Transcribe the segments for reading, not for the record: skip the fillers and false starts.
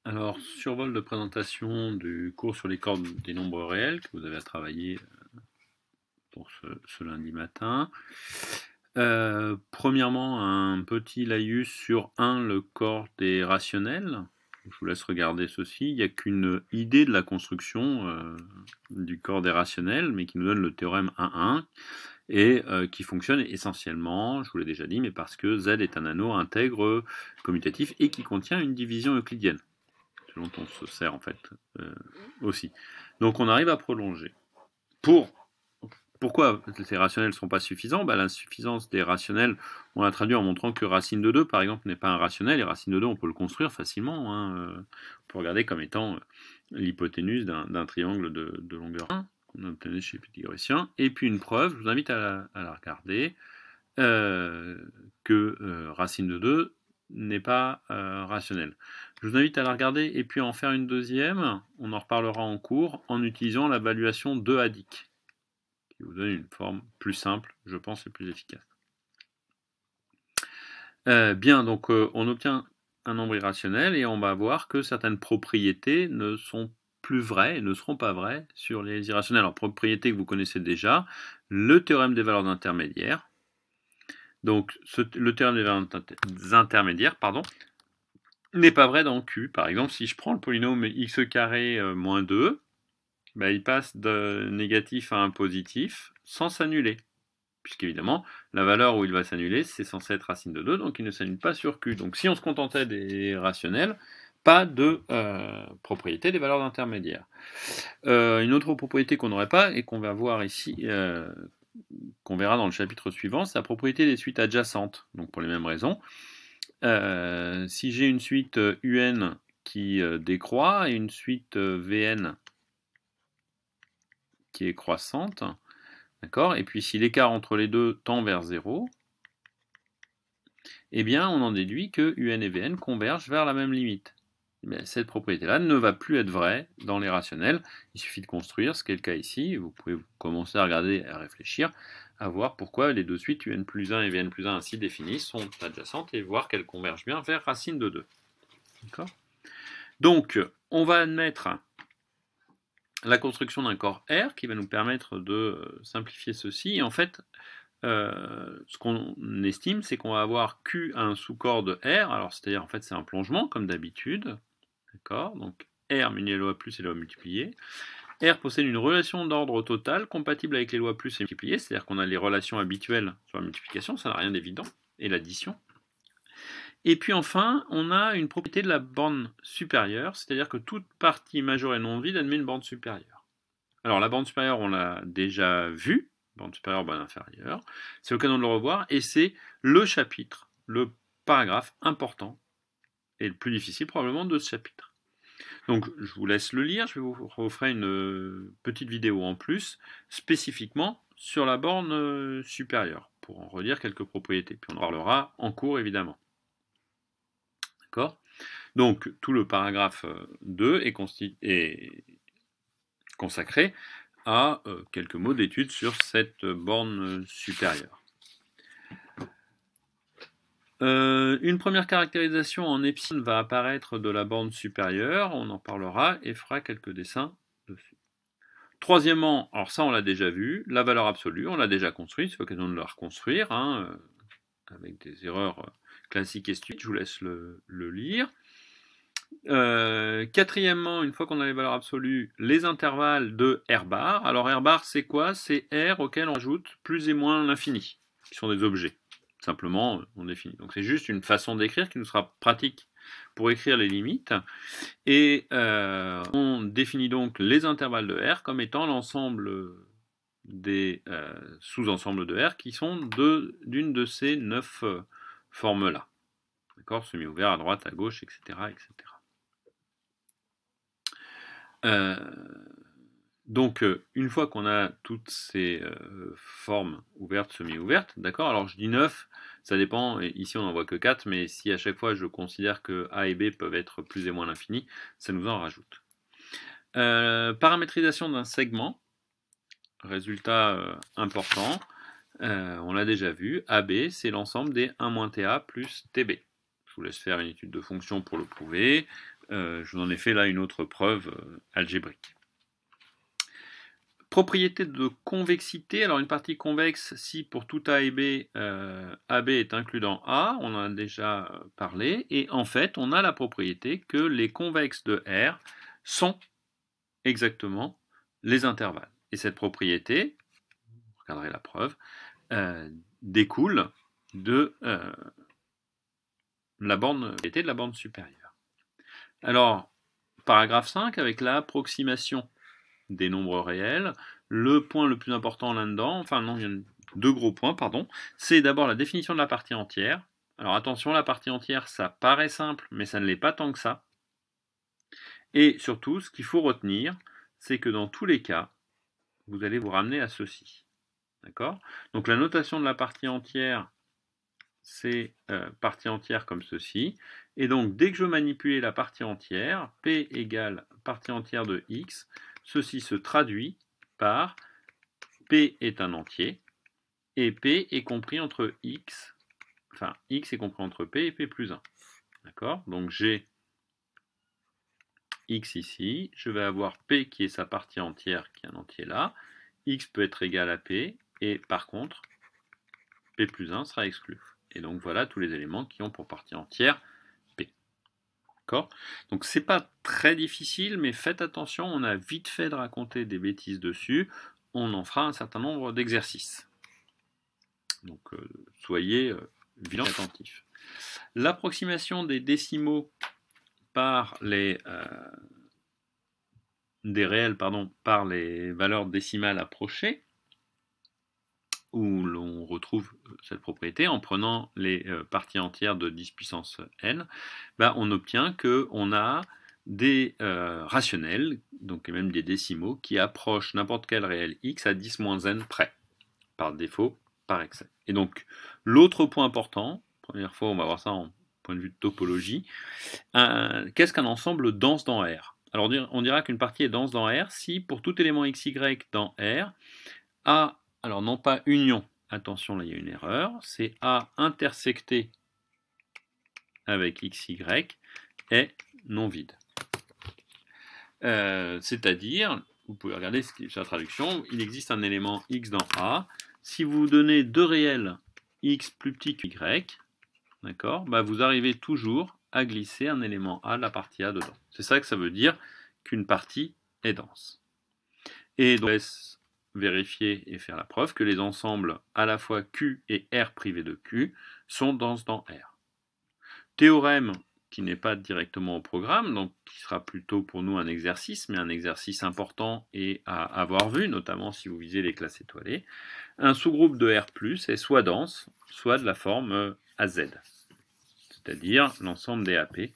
Alors, survol de présentation du cours sur les cordes des nombres réels que vous avez à travailler pour ce lundi matin. Premièrement, un petit laïus sur le corps des rationnels. Je vous laisse regarder ceci. Il n'y a qu'une idée de la construction du corps des rationnels, mais qui nous donne le théorème 1,1 et qui fonctionne essentiellement, je vous l'ai déjà dit, mais parce que Z est un anneau intègre commutatif et qui contient une division euclidienne, ce dont on se sert en fait aussi. Donc on arrive à prolonger. Pourquoi ces rationnels ne sont pas suffisants? L'insuffisance des rationnels, on l'a traduit en montrant que racine de 2, par exemple, n'est pas un rationnel, et racine de 2, on peut le construire facilement. On peut regarder comme étant l'hypoténuse d'un triangle de longueur 1, qu'on a obtenu chez Pythagoricien. Et puis une preuve, je vous invite à la regarder, que racine de 2 n'est pas rationnel. Je vous invite à la regarder et puis à en faire une deuxième, on en reparlera en cours, en utilisant la valuation de Hadik, qui vous donne une forme plus simple, je pense, et plus efficace. Bien, donc on obtient un nombre irrationnel et on va voir que certaines propriétés ne sont plus vraies et ne seront pas vraies sur les irrationnels. Alors, propriétés que vous connaissez déjà, le théorème des valeurs intermédiaires. Donc, le théorème des valeurs intermédiaires, n'est pas vrai dans Q. Par exemple, si je prends le polynôme x carré moins 2, il passe de négatif à un positif sans s'annuler. Puisqu'évidemment, la valeur où il va s'annuler, c'est censé être racine de 2, donc il ne s'annule pas sur Q. Donc si on se contentait des rationnels, pas de propriété des valeurs intermédiaires. Une autre propriété qu'on n'aurait pas, et qu'on va voir ici, qu'on verra dans le chapitre suivant, c'est la propriété des suites adjacentes. Donc pour les mêmes raisons. Si j'ai une suite UN qui décroît et une suite VN qui est croissante, d'accord, et puis si l'écart entre les deux tend vers 0, eh bien on en déduit que UN et VN convergent vers la même limite. Mais cette propriété-là ne va plus être vraie dans les rationnels. Il suffit de construire, ce qui est le cas ici. Vous pouvez commencer à regarder et à réfléchir, à voir pourquoi les deux suites UN plus 1 et VN plus 1 ainsi définies sont adjacentes et voir qu'elles convergent bien vers racine de 2. D'accord ? Donc, on va admettre la construction d'un corps R qui va nous permettre de simplifier ceci. Et en fait, ce qu'on estime, c'est qu'on va avoir Q à un sous-corps de R. Alors, c'est-à-dire, en fait, c'est un plongement, comme d'habitude. D'accord ? Donc, R muni les lois plus et les lois multipliées. R possède une relation d'ordre total compatible avec les lois plus et multipliées, c'est-à-dire qu'on a les relations habituelles sur la multiplication, ça n'a rien d'évident, et l'addition. Et puis enfin, on a une propriété de la borne supérieure, c'est-à-dire que toute partie majeure et non vide admet une borne supérieure. Alors la borne supérieure, on l'a déjà vue, borne supérieure, borne inférieure, c'est l'occasion de le revoir, et c'est le chapitre, le paragraphe important, et le plus difficile probablement de ce chapitre. Donc je vous laisse le lire, je vous referai une petite vidéo en plus, spécifiquement sur la borne supérieure, pour en redire quelques propriétés, puis on en parlera en cours évidemment. D'accord ? Donc tout le paragraphe 2 est consacré à quelques mots d'étude sur cette borne supérieure. Une première caractérisation en epsilon va apparaître de la borne supérieure, on en parlera et fera quelques dessins dessus. Troisièmement, alors ça on l'a déjà vu, la valeur absolue, on l'a déjà construite, c'est l'occasion de la reconstruire, avec des erreurs classiques et stupides, je vous laisse le lire. Quatrièmement, une fois qu'on a les valeurs absolues, les intervalles de R bar. Alors R bar c'est quoi? C'est R auquel on ajoute plus et moins l'infini, qui sont des objets. Simplement, on définit. Donc c'est juste une façon d'écrire qui nous sera pratique pour écrire les limites. Et on définit donc les intervalles de R comme étant l'ensemble des sous-ensembles de R qui sont d'une de ces 9 formes-là. D'accord? Semi-ouvert, à droite, à gauche, etc. etc. Donc, une fois qu'on a toutes ces formes ouvertes, semi-ouvertes, d'accord, alors je dis 9, ça dépend, et ici on n'en voit que 4, mais si à chaque fois je considère que A et B peuvent être plus et moins l'infini, ça nous en rajoute. Paramétrisation d'un segment, résultat important, on l'a déjà vu, AB c'est l'ensemble des 1 moins TA plus TB. vous laisse faire une étude de fonction pour le prouver. Je vous en ai fait là une autre preuve algébrique. Propriété de convexité, alors une partie convexe si pour tout A et B, AB est inclus dans A, on en a déjà parlé, et en fait on a la propriété que les convexes de R sont exactement les intervalles. Et cette propriété, vous regarderez la preuve, découle de la borne supérieure. Alors, paragraphe 5, avec l'approximation des nombres réels, le point le plus important là-dedans, enfin non, il y a deux gros points, pardon, c'est d'abord la définition de la partie entière. Alors attention, la partie entière, ça paraît simple, mais ça ne l'est pas tant que ça. Et surtout, ce qu'il faut retenir, c'est que dans tous les cas, vous allez vous ramener à ceci. D'accord? Donc la notation de la partie entière, c'est partie entière comme ceci. Et donc, dès que je manipule la partie entière, P égale partie entière de X, ceci se traduit par P est un entier, et P est compris entre X, enfin, X est compris entre P et P plus 1. D'accord? Donc, j'ai X ici, je vais avoir P qui est sa partie entière, qui est un entier là. X peut être égal à P, et par contre, P plus 1 sera exclu. Et donc, voilà tous les éléments qui ont pour partie entière P. D'accord? Donc c'est pas très difficile, mais faites attention, on a vite fait de raconter des bêtises dessus, on en fera un certain nombre d'exercices. Donc soyez vigilants et attentifs. L'approximation des décimaux par les des réels par les valeurs décimales approchées, où l'on retrouve cette propriété en prenant les parties entières de 10 puissance n, on obtient qu'on a des rationnels, donc même des décimaux, qui approchent n'importe quel réel x à 10-n près, par défaut, par excès. Et donc, l'autre point important, première fois on va voir ça en point de vue de topologie, qu'est-ce qu'un ensemble dense dans R? Alors on dira qu'une partie est dense dans R si pour tout élément xy dans R, A, alors non pas union, attention là il y a une erreur, c'est A intersecté avec xy est non vide. C'est-à-dire, vous pouvez regarder la traduction, il existe un élément x dans A, si vous donnez deux réels x plus petit que y, d'accord, vous arrivez toujours à glisser un élément A de la partie A dedans. C'est ça que ça veut dire qu'une partie est dense. Et donc, vérifier et faire la preuve que les ensembles à la fois Q et R privé de Q sont denses dans R. Théorème qui n'est pas directement au programme, donc qui sera plutôt pour nous un exercice, mais un exercice important et à avoir vu, notamment si vous visez les classes étoilées. Un sous-groupe de R+, est soit dense, soit de la forme AZ, c'est-à-dire l'ensemble des AP,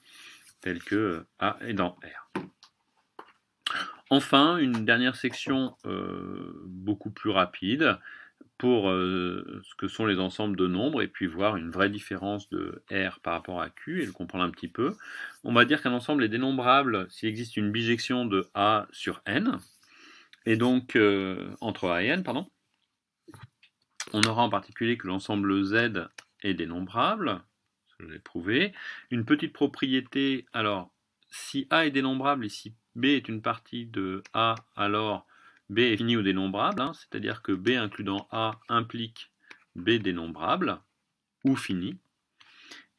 tel que A est dans R. Enfin, une dernière section beaucoup plus rapide pour ce que sont les ensembles de nombres et puis voir une vraie différence de R par rapport à Q et le comprendre un petit peu. On va dire qu'un ensemble est dénombrable s'il existe une bijection de A sur N, et donc entre A et N, pardon. On aura en particulier que l'ensemble Z est dénombrable, je l'ai prouvé. Une petite propriété, alors si A est dénombrable et si B est une partie de A, alors B est fini ou dénombrable, c'est-à-dire que B inclus dans A implique B dénombrable ou fini.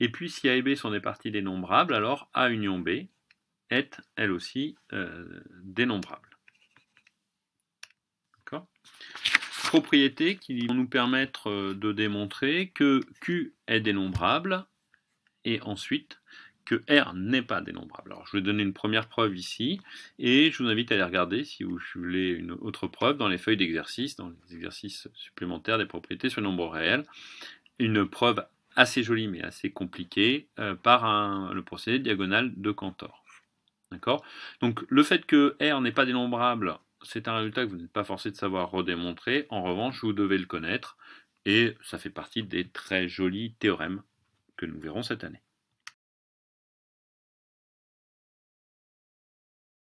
Et puis si A et B sont des parties dénombrables, alors A union B est elle aussi dénombrable. D'accord ? Propriétés qui vont nous permettre de démontrer que Q est dénombrable et ensuite que R n'est pas dénombrable. Alors je vais donner une première preuve ici, et je vous invite à aller regarder si vous voulez une autre preuve dans les feuilles d'exercice, dans les exercices supplémentaires des propriétés sur le nombre réel. Une preuve assez jolie mais assez compliquée par le procédé diagonal de Cantor. D'accord ? Donc le fait que R n'est pas dénombrable, c'est un résultat que vous n'êtes pas forcé de savoir redémontrer. En revanche, vous devez le connaître, et ça fait partie des très jolis théorèmes que nous verrons cette année.